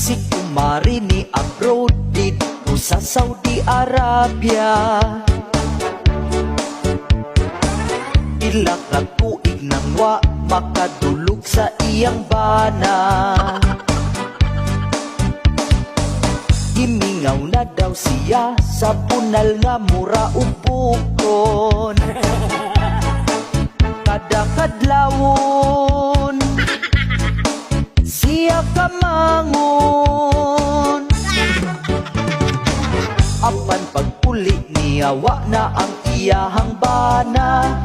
Si kumari ni abroad dito sa Saudi Arabia, ila ka tuig nang wa makadulog sa iyang bana. Himingaw na daw siya sa bunal nga mura ubukon. Kada kadlawon siya kamangon. Apan pagpuli niya wa na ang iyahang bana.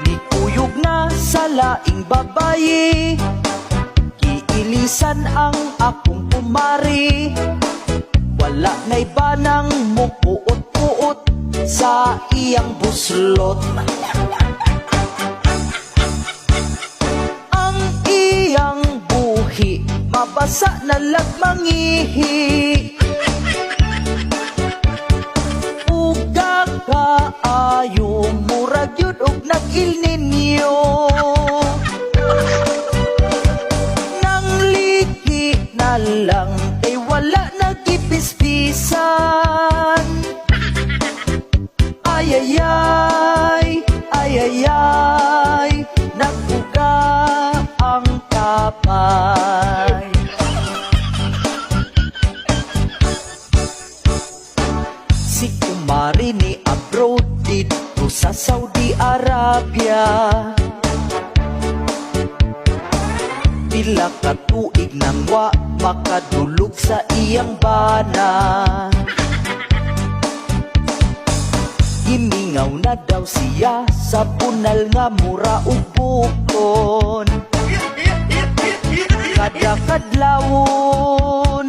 Nikuyog na sa laing babayi, kiilisan ang akong kumari. Wala na'y banang mupuot-puot sa iyang buslot. Ang iyang buhi mabasa na lagmangihi. Uga kaayo murag yun og nag-Il Niño. Nang liki na lang ay wala nagipispisan. Ayayay, ayayay, naguga ang kapay. Si kumari ni abroad dito sa Saudi Arabia, pila ka tuig nang wa makadulog sa iyang bana. Himingaw na daw siya sa bunal nga mura ubukon. Kada kadlawon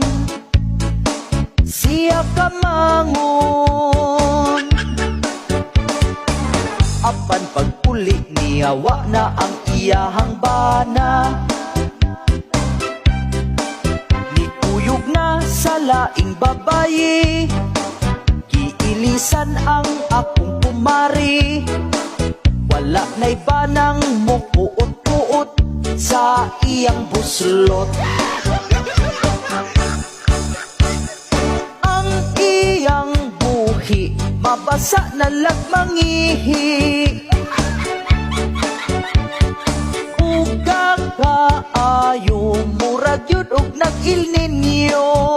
siya kamangon. Apan pagpuli niya wa na ang iyahang bana. Nikuyog na sa laing babayi, kiilisan ang akong kumari. Wala na'y banang mupuot-puot sa iyang buslot. Ang iyang buhi mabasa na lagmangihi. Uga kaayo murag yun og nag-Il Niño.